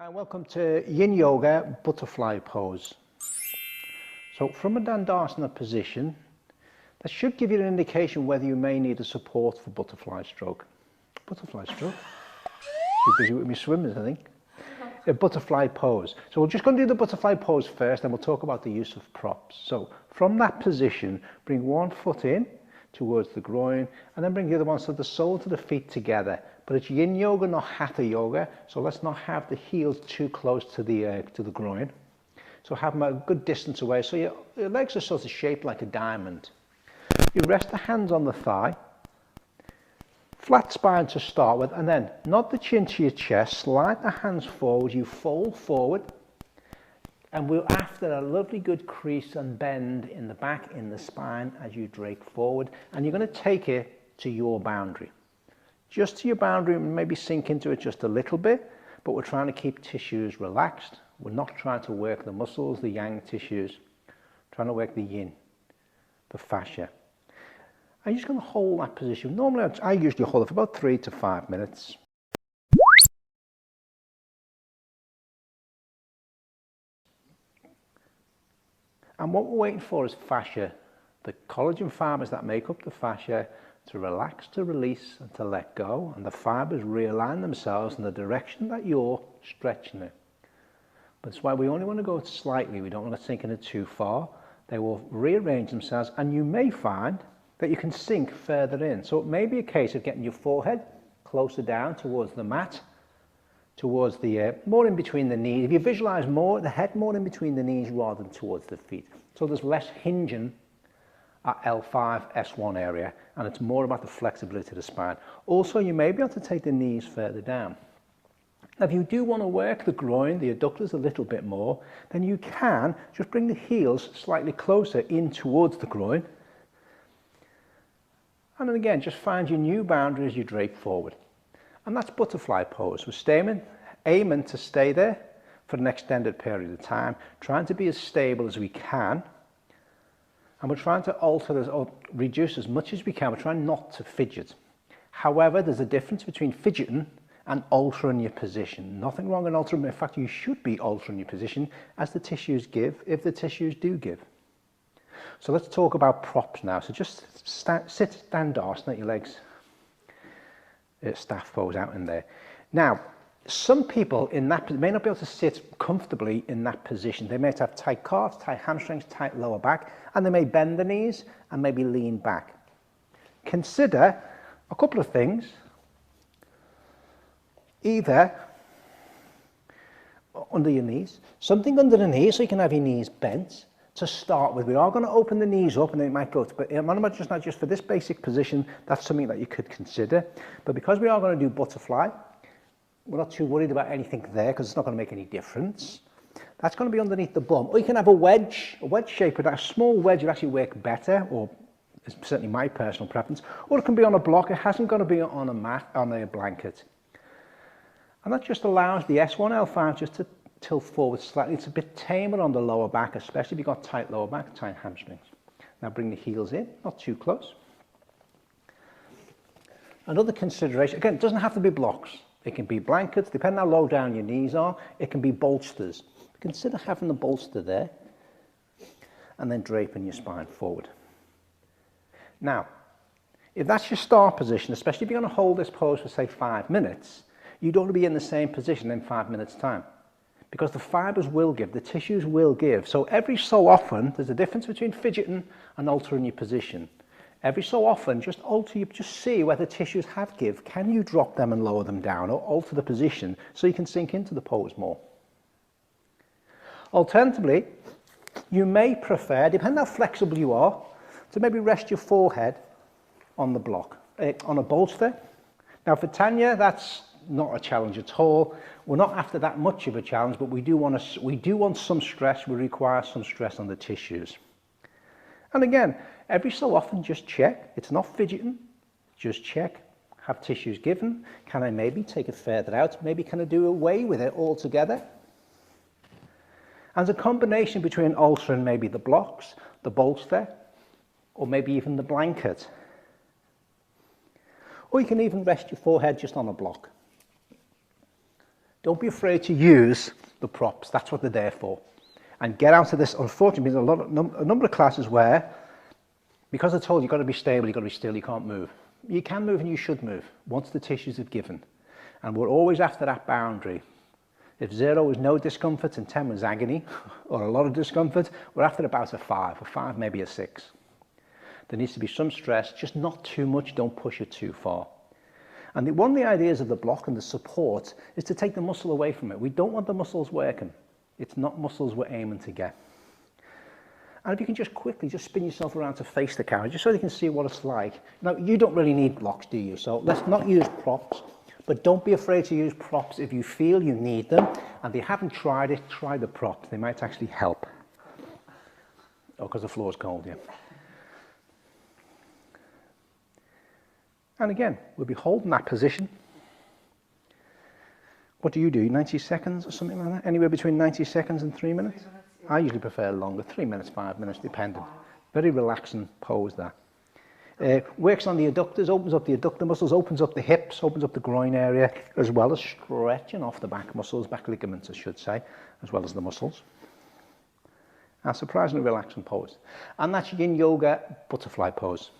Hi, welcome to Yin Yoga Butterfly Pose. So from a Dandasana position, that should give you an indication whether you may need a support for butterfly stroke. Butterfly stroke? Too busy with me swimmers, I think. A butterfly pose. So we're just going to do the butterfly pose first, and we'll talk about the use of props. So from that position, bring one foot in towards the groin, and then bring the other one so the sole to the feet together. But it's Yin Yoga, not Hatha Yoga, so let's not have the heels too close to the groin. So have them a good distance away, so your legs are sort of shaped like a diamond. You rest the hands on the thigh, flat spine to start with, and then nod the chin to your chest, slide the hands forward, you fold forward, and we're after a lovely good crease and bend in the back, in the spine as you drape forward, and you're going to take it to your boundary. Just to your boundary, maybe sink into it just a little bit, but we're trying to keep tissues relaxed. We're not trying to work the muscles, the yang tissues, trying to work the yin, the fascia. I'm just going to hold that position. Normally, I usually hold it for about 3 to 5 minutes. And what we're waiting for is fascia, the collagen fibers that make up the fascia, to relax, to release, and to let go, and the fibers realign themselves in the direction that you're stretching it. But that's why we only want to go slightly. We don't want to sink in it too far. They will rearrange themselves, and you may find that you can sink further in. So it may be a case of getting your forehead closer down towards the mat, towards the more in between the knees. If you visualize more, the head more in between the knees rather than towards the feet. So there's less hinging at L5, S1 area, and it's more about the flexibility of the spine. Also, you may be able to take the knees further down. Now, if you do want to work the groin, the adductors a little bit more, then you can just bring the heels slightly closer in towards the groin. And then again, just find your new boundary as you drape forward. And that's butterfly pose. We're aiming to stay there for an extended period of time, trying to be as stable as we can. And we're trying to alter or reduce as much as we can. We're trying not to fidget. However, there's a difference between fidgeting and altering your position. Nothing wrong in altering. In fact, you should be altering your position as the tissues give, if the tissues do give. So let's talk about props now. So just sit Dandasana, let your legs staff pose out in there. Now, some people in that may not be able to sit comfortably in that position. They may have tight calves, tight hamstrings, tight lower back, and they may bend the knees and maybe lean back. Consider a couple of things. Either under your knees, something under the knees so you can have your knees bent to start with. We are going to open the knees up and it might go, but not just for this basic position, that's something that you could consider. But because we are going to do butterfly, we're not too worried about anything there because it's not going to make any difference. That's going to be underneath the bum. Or you can have a wedge shape with that. A small wedge would actually work better, or it's certainly my personal preference. Or it can be on a block. It hasn't got to be on a mat, on a blanket. And that just allows the S1, L5 just to tilt forward slightly. It's a bit tamer on the lower back, especially if you've got tight lower back, tight hamstrings. Now bring the heels in, not too close. Another consideration, again, it doesn't have to be blocks. It can be blankets, depending how low down your knees are. It can be bolsters. Consider having the bolster there and then draping your spine forward. Now, if that's your start position, especially if you're going to hold this pose for, say, 5 minutes, you don't want to be in the same position in 5 minutes' time because the fibers will give, the tissues will give. So every so often, there's a difference between fidgeting and altering your position. Every so often, just see whether tissues have give. Can you drop them and lower them down or alter the position so you can sink into the pose more? Alternatively, you may prefer, depending how flexible you are, to maybe rest your forehead on the block, on a bolster. Now for Tanya, that's not a challenge at all. We're not after that much of a challenge, but we do want some stress. We require some stress on the tissues. And again, every so often, just check. It's not fidgeting. Just check. Have tissues given. Can I maybe take it further out? Maybe can I do away with it altogether? And a combination between altering maybe the blocks, the bolster, or maybe even the blanket. Or you can even rest your forehead just on a block. Don't be afraid to use the props. That's what they're there for. And get out of this. Unfortunately, there's a number of classes where, because they're told you've got to be stable, you've got to be still, you can't move. You can move and you should move once the tissues have given. And we're always after that boundary. If 0 was no discomfort and 10 was agony, or a lot of discomfort, we're after about a 5, or 5 maybe a 6. There needs to be some stress, just not too much, don't push it too far. And one of the ideas of the block and the support is to take the muscle away from it. We don't want the muscles working. It's not muscles we're aiming to get. And if you can just quickly just spin yourself around to face the camera, just so you can see what it's like. Now, you don't really need blocks, do you? So let's not use props, but don't be afraid to use props if you feel you need them. And if you haven't tried it, try the props. They might actually help. Oh, because the floor's cold, yeah. And again, we'll be holding that position. What do? 90 seconds or something like that? Anywhere between 90 seconds and 3 minutes? 3 minutes, yeah. I usually prefer longer, 3 minutes, 5 minutes, depending. Very relaxing pose that. Works on the adductors, opens up the adductor muscles, opens up the hips, opens up the groin area, as well as stretching off the back muscles, back ligaments I should say, as well as the muscles. A surprisingly relaxing pose. And that's yin yoga butterfly pose.